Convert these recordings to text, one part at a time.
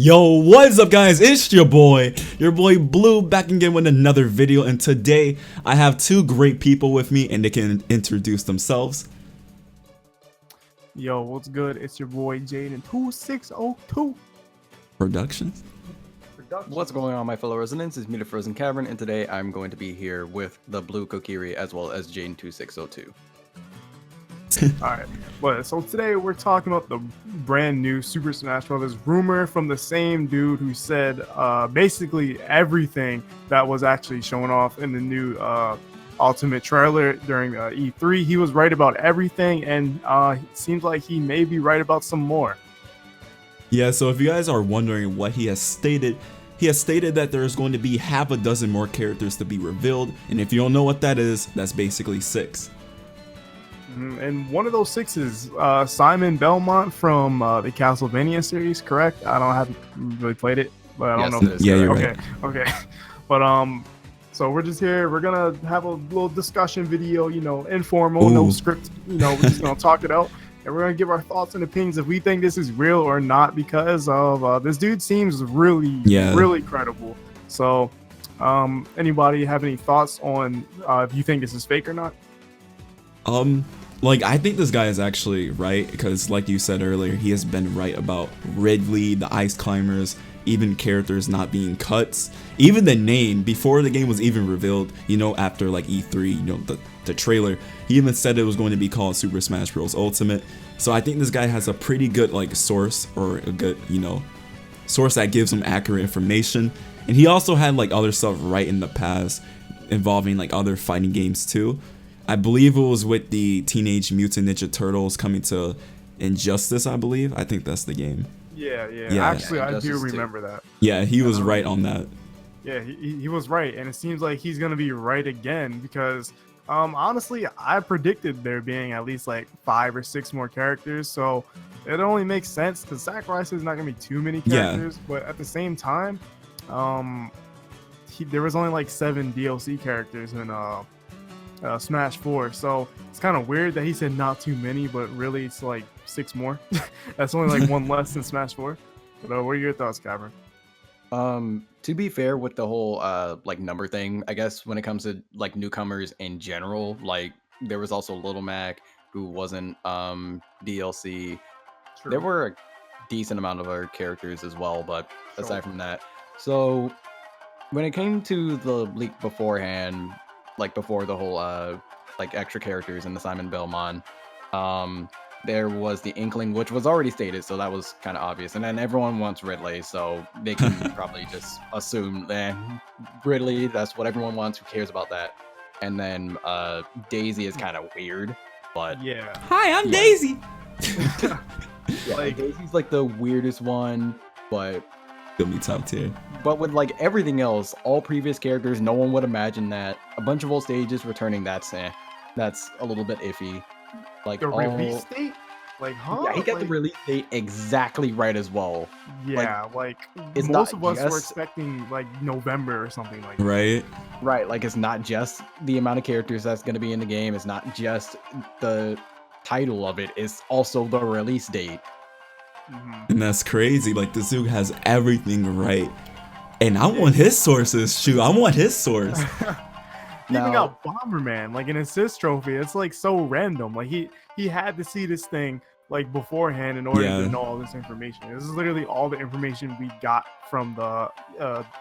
Yo, what's up guys? It's your boy Blue, back again with another video, and today I have two great people with me and they can introduce themselves. Yo, what's good? It's your boy Jaden 2602 Productions. What's going on, my fellow residents? It's me, the Frozen Cavern, and today I'm going to be here with the Blue Kokiri as well as Jaden 2602. Alright, but so today we're talking about the brand new Super Smash Bros. Rumor from the same dude who said basically everything that was actually shown off in the new Ultimate trailer during E3. He was right about everything, and it seems like he may be right about some more. Yeah, so if you guys are wondering what he has stated that there's going to be half a dozen more characters to be revealed, and if you don't know what that is, that's basically 6. And one of those 6 is Simon Belmont from the Castlevania series, correct? I haven't really played it, but I don't know. Yeah, you're right. Okay. But so we're just here. We're gonna have a little discussion video, informal, no script. We're just gonna talk it out, and we're gonna give our thoughts and opinions if we think this is real or not, because of this dude seems really credible. So, anybody have any thoughts on if you think this is fake or not? Like, I think this guy is actually right, because like you said earlier, he has been right about Ridley, the Ice Climbers, even characters not being cuts, even the name before the game was even revealed, after like E3, the trailer, he even said it was going to be called Super Smash Bros. Ultimate. So I think this guy has a pretty good like source, or a good, source that gives him accurate information. And he also had like other stuff right in the past involving like other fighting games too. I believe it was with the Teenage Mutant Ninja Turtles coming to Injustice, I believe. I think that's the game. Yeah. Actually, I do remember that. Yeah, he was right on that. Yeah, he was right, and it seems like he's gonna be right again, because honestly, I predicted there being at least like 5 or 6 more characters, so it only makes sense because Sakurai says not gonna be too many characters, but at the same time, there was only like 7 DLC characters in Smash 4, so it's kind of weird that he said not too many, but really it's like 6 more. That's only like 1 less than Smash 4. But what are your thoughts, Cavern? To be fair with the whole like number thing, I guess when it comes to like newcomers in general, like there was also Little Mac who wasn't DLC. True. There were a decent amount of other characters as well, but aside from that, so when it came to the leak beforehand, like before the whole like extra characters in the Simon Belmont, there was the inkling, which was already stated, so that was kind of obvious. And then everyone wants Ridley, so they can probably just assume that Ridley, that's what everyone wants. Who cares about that? And then Daisy is kind of weird, but yeah. Hi, I'm Daisy. Like Daisy's like the weirdest one, but Gonna be top tier. But with like everything else, all previous characters, no one would imagine that. A bunch of old stages returning, that's a little bit iffy. Like the release date? Like, huh? Yeah, he got the release date exactly right as well. Yeah, like it's most of us were expecting like November or something like that. Right, like it's not just the amount of characters that's going to be in the game, it's not just the title of it, it's also the release date. And that's crazy. Like, this dude has everything right, and I want his sources. Shoot, I want his source. He even got Bomberman, like an assist trophy. It's like so random. Like he had to see this thing like beforehand in order to know all this information. This is literally all the information we got from the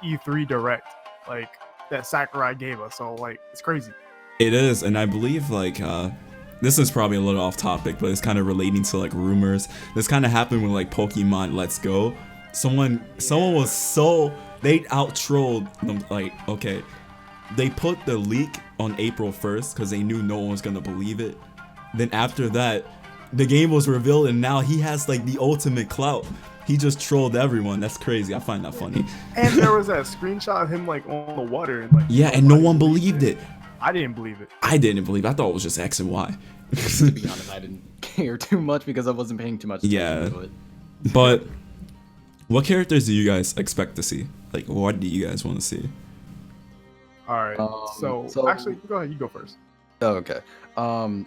E3 Direct, like that Sakurai gave us. So like it's crazy. It is, and I believe like this is probably a little off topic, but it's kind of relating to like rumors. This kind of happened with like Pokemon Let's Go. Someone was so, they out trolled them. Like, okay, they put the leak on April 1st because they knew no one was gonna believe it. Then after that, the game was revealed, and now he has like the ultimate clout. He just trolled everyone. That's crazy. I find that funny. And there was that screenshot of him like on the water, and like and no one believed it. I didn't believe it. I thought it was just X and Y. To be honest, I didn't care too much because I wasn't paying too much attention to it. But what characters do you guys expect to see? Like, what do you guys want to see? All right. So actually, go ahead. You go first. Oh, okay.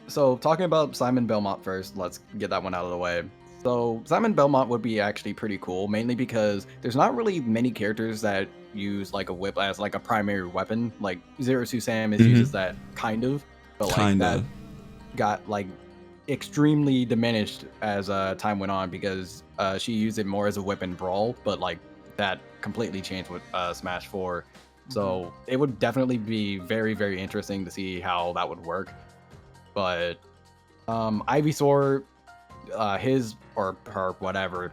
So talking about Simon Belmont first, let's get that one out of the way. So Simon Belmont would be actually pretty cool, mainly because there's not really many characters that use like a whip as like a primary weapon. Like Zero Suit Sam uses that kind of, but like that Kinda. got like extremely diminished as time went on because she used it more as a weapon brawl, but like that completely changed with Smash 4. So it would definitely be very, very interesting to see how that would work. But Ivysaur, his or her, whatever,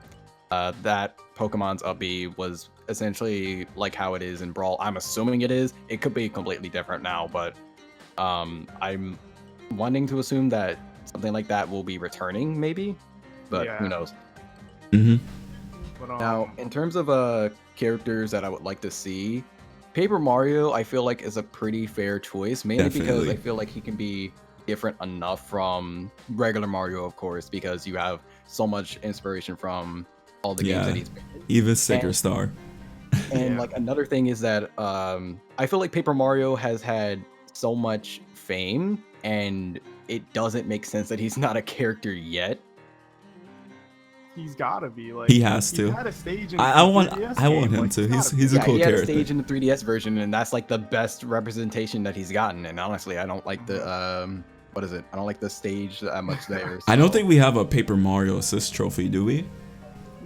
that Pokemon's up B was essentially like how it is in Brawl. I'm assuming it is. It could be completely different now, but I'm wanting to assume that something like that will be returning, maybe. But who knows? But, Now, in terms of characters that I would like to see, Paper Mario, I feel like is a pretty fair choice, mainly because Definitely. I feel like he can be different enough from regular Mario, of course, because you have so much inspiration from all the games that he's made. Even sicker star. And like another thing is that I feel like Paper Mario has had so much fame, and it doesn't make sense that he's not a character yet. he's gotta be like He has to. He had a stage in I want 3DS him game, like, to. gotta He's Yeah, a cool he had a character. stage in the 3DS version, and that's like the best representation that he's gotten. And honestly, I don't like the what is it? I don't like the stage that much there. I don't so- think we have a Paper Mario assist trophy, do we?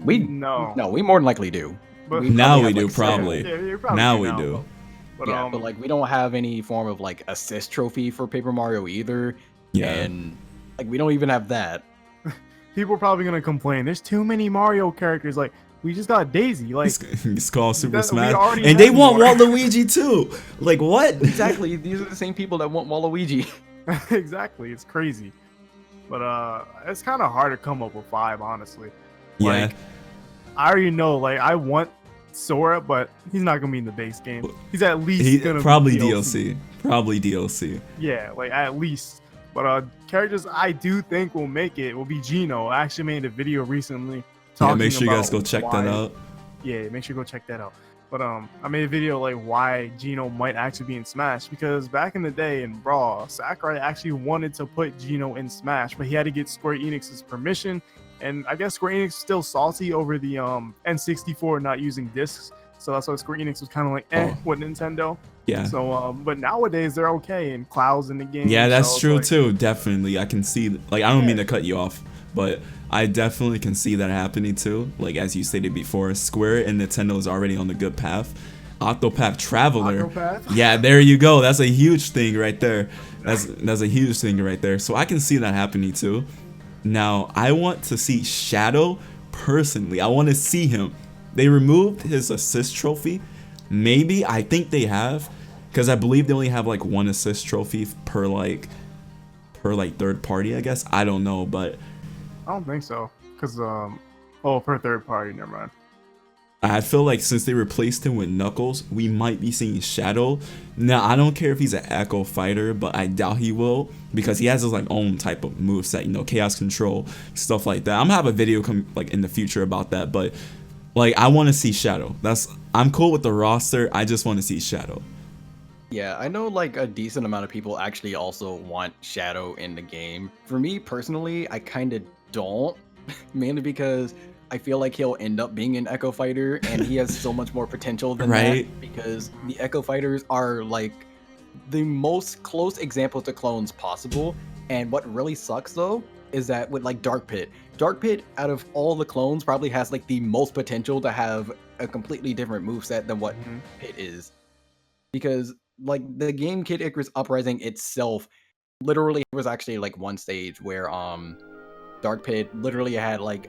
we No. we more than likely do. But Now probably we have, do, like, probably. Yeah, you're probably Now good we do. But, Yeah, but like we don't have any form of like assist trophy for Paper Mario either. Yeah. And like we don't even have that. people are probably gonna complain. There's too many Mario characters. Like we just got Daisy. Like It's called Super that- we Smash. already And they had want more. Waluigi too. Like what? Exactly. These are the same people that want Waluigi. exactly, it's crazy. But it's kind of hard to come up with 5, honestly. Yeah. Like, I already know. Like I want Sora, but he's not gonna be in the base game. He's at least gonna Probably be DLC. Probably DLC. Yeah, like at least. But characters I do think will make it will be Gino. I actually made a video recently. Yeah, Talking make sure you guys about go check why- that out. Yeah, make sure you go check that out. But I made a video like why Gino might actually be in Smash, because back in the day in Brawl, Sakurai actually wanted to put Gino in Smash, but he had to get Square Enix's permission, and I guess Square Enix is still salty over the N64 not using discs, so that's why Square Enix was kind of like with Nintendo. Yeah. So but nowadays they're okay, and Cloud's in the game. Yeah, that's so it's true like- too. Definitely. I can see, like, I don't mean to cut you off, but I definitely can see that happening too. Like, as you stated before, Square and Nintendo is already on the good path. Octopath Traveler. Octopath? Yeah, there you go. That's a huge thing right there. That's a huge thing right there. So I can see that happening too. Now, I want to see Shadow personally. I want to see him. They removed his assist trophy. Maybe, I think they have, because I believe they only have like one assist trophy per third party, I guess. I don't know, but I don't think so, because per third party, never mind. I feel like since they replaced him with Knuckles, we might be seeing Shadow. Now, I don't care if he's an Echo fighter, but I doubt he will, because he has his like own type of moveset, you know, Chaos Control, stuff like that. I'm gonna have a video come like in the future about that, but like I want to see Shadow. I'm cool with the roster. I just want to see Shadow. Yeah, I know like a decent amount of people actually also want Shadow in the game. For me personally, I kind of don't, mainly because I feel like he'll end up being an Echo Fighter, and he has so much more potential than Right. that, because the Echo Fighters are like the most close example to clones possible. And what really sucks though is that with like Dark Pit out of all the clones probably has like the most potential to have a completely different moveset than what Pit is. Because like the game Kid Icarus Uprising itself, literally there was actually like one stage where Dark Pit literally had like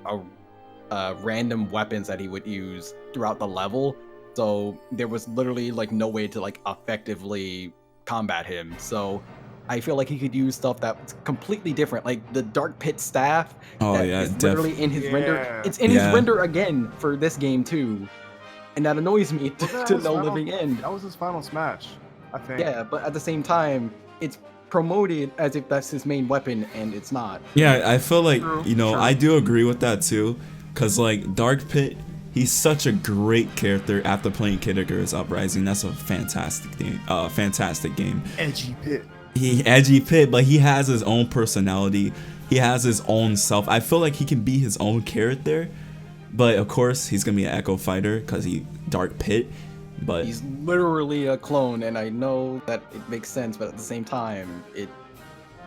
a random weapons that he would use throughout the level, so there was literally like no way to like effectively combat him. So I feel like he could use stuff that's completely different, like the Dark Pit staff. Oh that yeah, is literally in his render. Yeah. It's in his Yeah. render again for this game too, and that annoys me Was that to his no final- living end. That was his final Smash, I think. Yeah, but at the same time, it's promoted as if that's his main weapon, and it's not. Yeah, I feel like, True, you know, true. I do agree with that too, because like Dark Pit, he's such a great character after playing Kid Icarus Uprising. That's a fantastic game. Fantastic game. Edgy Pit. Edgy Pit, but he has his own personality. He has his own self. I feel like he can be his own character, but of course he's gonna be an Echo fighter because he Dark Pit. But he's literally a clone, and I know that it makes sense, but at the same time, he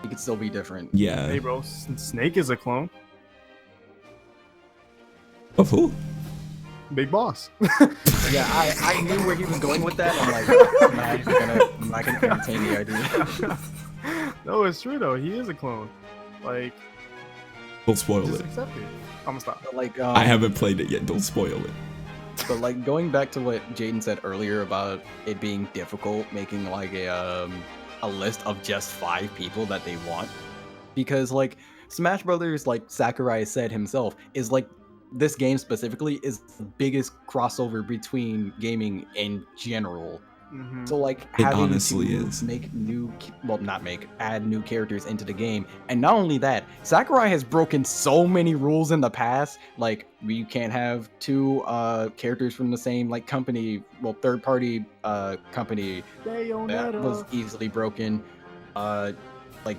could still be different. Yeah. Hey, bro, Snake is a clone. Of who? Big Boss. Yeah, I knew where he was going with that. I'm like, I'm not gonna entertain the idea. No, it's true though. He is a clone. Like, Don't spoil just it. accept it. I'm gonna stop. But like, I haven't played it yet. Don't spoil it. But like going back to what Jaden said earlier about it being difficult making like a list of just 5 people that they want, because like Smash Brothers, like Sakurai said himself, is like this game specifically is the biggest crossover between gaming in general. Mm-hmm. So like It having honestly to is. make new, well, not make, add new characters into the game, and not only that, Sakurai has broken so many rules in the past. Like you can't have 2 characters from the same like company, well, third party company. That was easily broken. Like,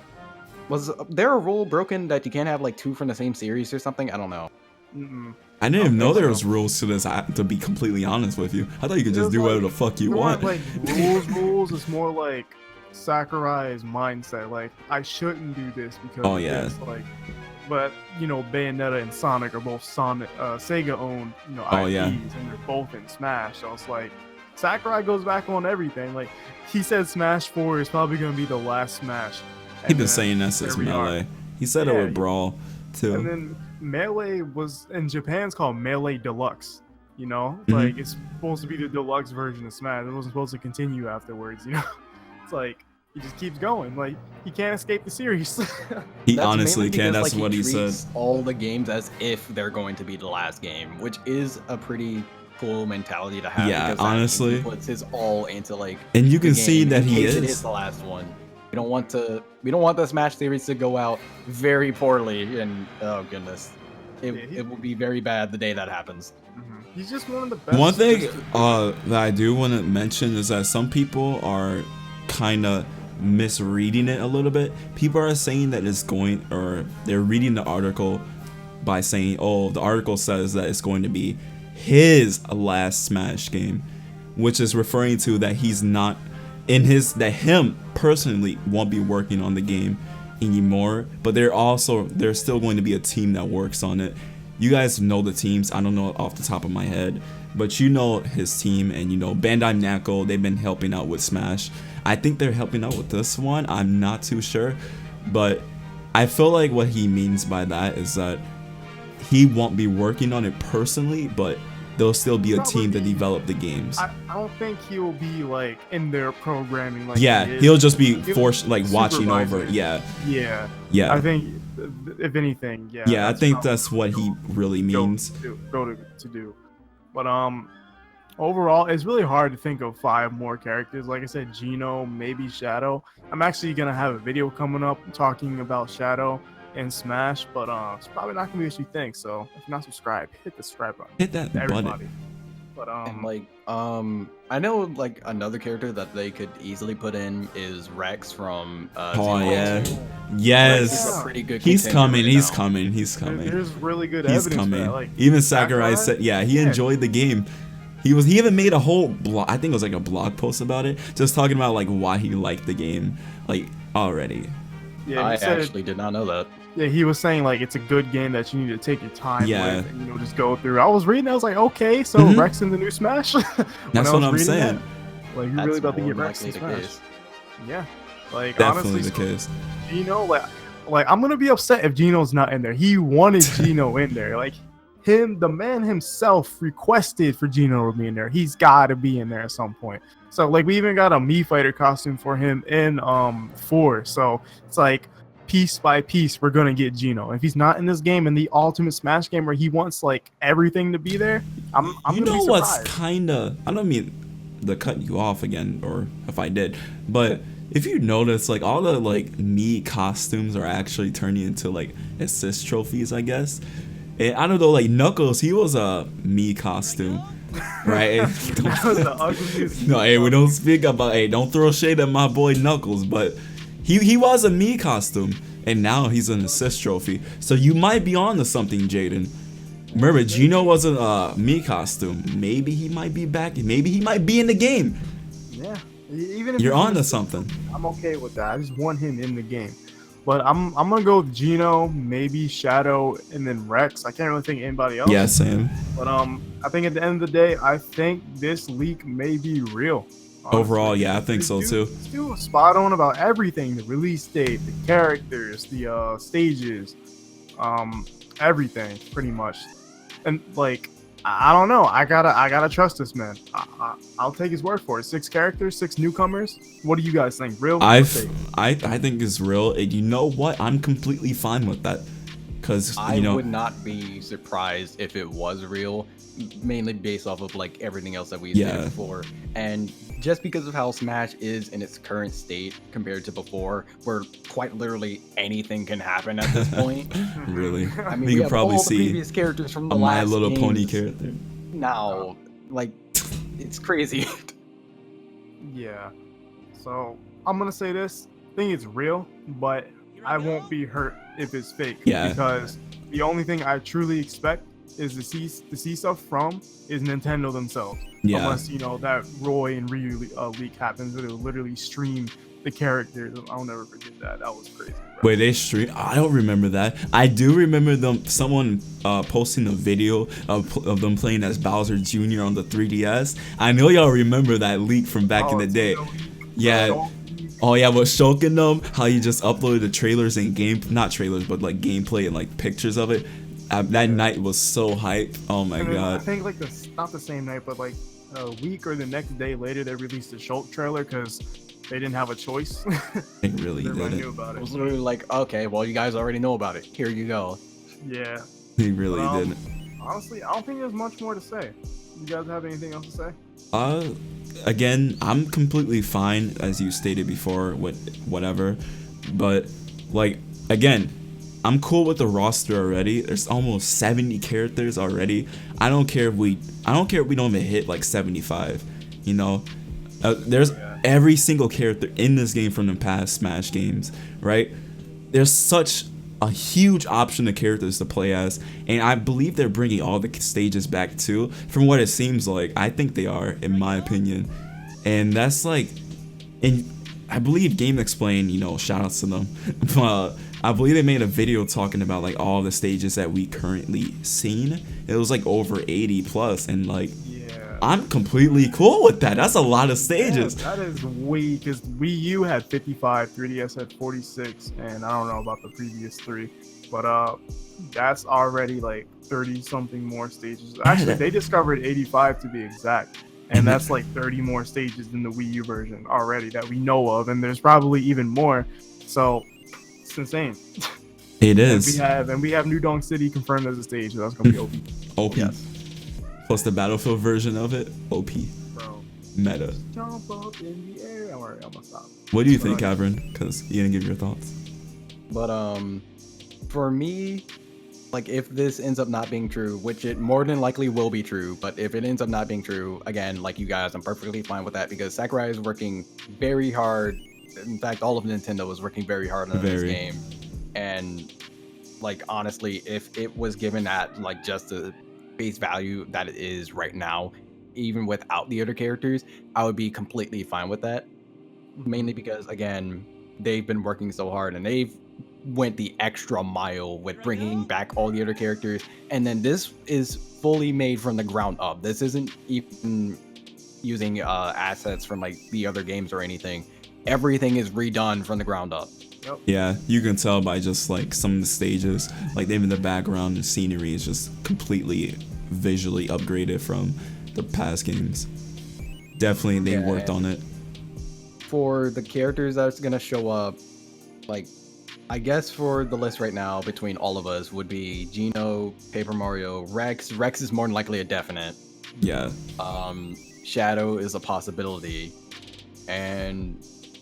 was there a rule broken that you can't have like 2 from the same series or something? I don't know. Mm-mm. I didn't even know there was so. rules to this. To be completely honest with you, I thought you could just do whatever the fuck you want. Like rules. It's more like Sakurai's mindset. Like, I shouldn't do this because of this. Like, but you know, Bayonetta and Sonic are both Sega owned, you know, IPs, and they're both in Smash. So it's like Sakurai goes back on everything. Like, he said Smash 4 is probably gonna be the last Smash. He's been saying that since Melee. He said it would Brawl too. And then Melee was in Japan's called Melee Deluxe. You know, like it's supposed to be the deluxe version of Smash. It wasn't supposed to continue afterwards. You know, it's like he just keeps going. Like, he can't escape the series. He honestly can't. That's like, what he said. All the games as if they're going to be the last game, which is a pretty cool mentality to have. Yeah, because honestly, he puts his all into like. And you can see that he It is the last one. We don't want the Smash series to go out very poorly, and oh goodness, it will be very bad the day that happens. He's just one of the best. One thing that I do want to mention is that some people are kind of misreading it a little bit. People are saying that it's going, or they're reading the article by saying, oh, the article says that it's going to be his last Smash game, which is referring to that he's not in that him personally won't be working on the game anymore, but there's still going to be a team that works on it. You guys know the teams. I don't know off the top of my head, but you know his team, and you know Bandai Namco, they've been helping out with Smash. I think they're helping out with this one. I'm not too sure, but I feel like what he means by that is that he won't be working on it personally, but there'll still be a team to develop the games. I don't think he'll be like in their programming. Like, he'll just be forced, like watching over. Yeah. I think if anything, I think that's what he really means. Go to do. But overall, it's really hard to think of 5 more characters. Like I said, Geno, maybe Shadow. I'm actually gonna have a video coming up talking about Shadow and Smash, but it's probably not gonna be what you think. So if you're not subscribed, hit the subscribe button. Hit that button. But and like I know like another character that they could easily put in is Rex from yes. Rex is a pretty good He's coming. right He's now. coming. He's coming. There's really good He's evidence coming. for that. Like, even Sakurai said, he enjoyed the game. He even made a whole blog, I think it was like a blog post about it, just talking about like why he liked the game like already. Yeah, I actually did not know that. Yeah, he was saying like it's a good game that you need to take your time with and, you know, just go through. I was reading, I was like, okay, so Rex in the new Smash. That's what I'm saying. Like, you're really about to get Rex in Smash. Yeah, like definitely honestly, the case. Geno, like I'm gonna be upset if Geno's not in there. He wanted Geno in there. Like, the man himself requested for Geno to be in there. He's got to be in there at some point. So like, we even got a Mii Fighter costume for him in 4. So it's like, piece by piece, we're gonna get Geno. If he's not in this game, in the Ultimate Smash game where he wants like everything to be there, I'm you gonna know be what's surprised. kinda, I don't mean to cut you off again, or if I did, but if you notice, like all the like Mii costumes are actually turning into like assist trophies, I guess. And I don't know, like Knuckles, he was a Mii costume, right? That was the ugliest. No, hey, we don't speak about, don't throw shade at my boy Knuckles, but he was a Mii costume. and now he's an assist trophy. So you might be on to something, Jaden. Remember, Gino was a Mii costume. Maybe he might be back. Maybe he might be in the game. Yeah, even if You're he's on to something. I'm okay with that. I just want him in the game. But I'm gonna go with Gino, maybe Shadow, and then Rex. I can't really think of anybody else. Yeah, same. But I think at the end of the day, I think this leak may be real. Honestly. Overall, yeah, I think so too. This dude was spot on about everything: the release date, the characters, the stages, everything pretty much. And like, I don't know. I gotta trust this man. I'll take his word for it. 6 characters, 6 newcomers. What do you guys think? Real? I think it's real. And you know what? I'm completely fine with that. Cause I you know, would not be surprised if it was real, mainly based off of like everything else that we've Yeah. seen before. And just because of how Smash is in its current state compared to before, where quite literally anything can happen at this point. really, I mean, we we could have probably all the see previous characters from the a My last Little Pony games character. now. Like, it's crazy. Yeah. So I'm gonna say this. I think it's real, but I won't be hurt if it's fake. Yeah. Because the only thing I truly expect is to see stuff from is Nintendo themselves. Yeah. Unless that Roy and Ryu leak happens, it'll literally stream the characters. I'll never forget that. That was crazy. Bro. Wait, they stream? I don't remember that. I do remember someone posting a video of them playing as Bowser Jr. on the 3DS. I know y'all remember that leak from back in the day. Yeah. Oh yeah, but Shokin them, how you just uploaded the trailers and not trailers, but like gameplay and like pictures of it. That night was so hype. Oh my god. I think like not the same night, but like a week or the next day later, they released a Shulk trailer because they didn't have a choice. They really Everybody knew didn't. about It it. was literally like, okay, well, you guys already know about it. Here you go. Yeah. They really But, didn't. Honestly, I don't think there's much more to say. You guys have anything else to say? Again, I'm completely fine, as you stated before, with whatever. But like, again, I'm cool with the roster already. There's almost 70 characters already. I don't care if we don't even hit like 75. There's every single character in this game from the past Smash games, right? There's such a huge option of characters to play as, and I believe they're bringing all the stages back too. From what it seems like, I think they are, in my opinion. And that's like, and I believe Game Explain, shout outs to them. I believe they made a video talking about like all the stages that we currently seen. It was like over 80 plus, and like, I'm completely cool with that. That's a lot of stages. Yeah, that is way, because Wii U had 55, 3DS had 46, and I don't know about the previous 3, but that's already like 30 something more stages. Actually, they discovered 85 to be exact, and that's like 30 more stages than the Wii U version already that we know of, and there's probably even more. So it's insane. It is. And we have New Donk City confirmed as a stage, so that's gonna be OP. OP. Yes. Plus the Battlefield version of it, OP. Bro. Meta. Jump up in the air. I'm gonna stop. What do you think, Avron? Because you didn't give your thoughts. But for me, like if this ends up not being true, which it more than likely will be true, but if it ends up not being true, again, like you guys, I'm perfectly fine with that because Sakurai is working very hard. In fact, all of Nintendo is working very hard on this game. And like honestly, if it was given at like just the base value that it is right now, even without the other characters, I would be completely fine with that. Mainly because again, they've been working so hard and they've went the extra mile with bringing back all the other characters, and then this is fully made from the ground up. This isn't even using assets from like the other games or anything. Everything is redone from the ground up. Yeah, you can tell by just like some of the stages, like even the background and scenery is just completely visually upgraded from the past games. Definitely they worked on it. For the characters that's gonna show up, like I guess for the list right now between all of us would be Gino, Paper Mario, Rex. Rex is more than likely a definite. Yeah. Shadow is a possibility, and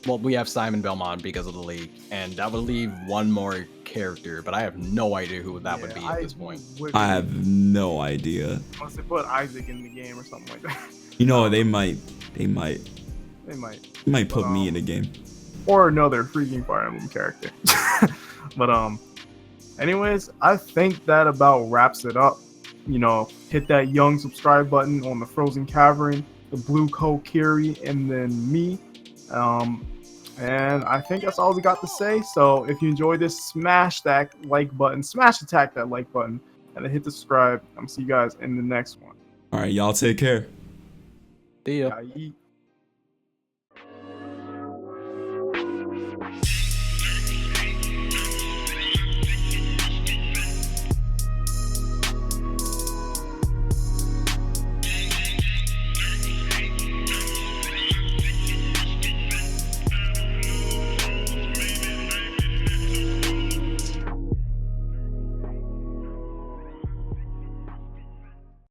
well, we have Simon Belmont because of the leak, and that would leave one more character, but I have no idea who that would be at this point. I have no idea. Unless they put Isaac in the game or something like that. They might put me in the game. Or another freaking Fire Emblem character. But anyways, I think that about wraps it up. Hit that young subscribe button on the Frozen Cavern, the Blue Kokiri, and then me. And I think that's all we got to say. So if you enjoyed this, smash that like button, attack that like button, and then hit the subscribe. I'm see you guys in the next one. All right, y'all take care. See ya. Bye.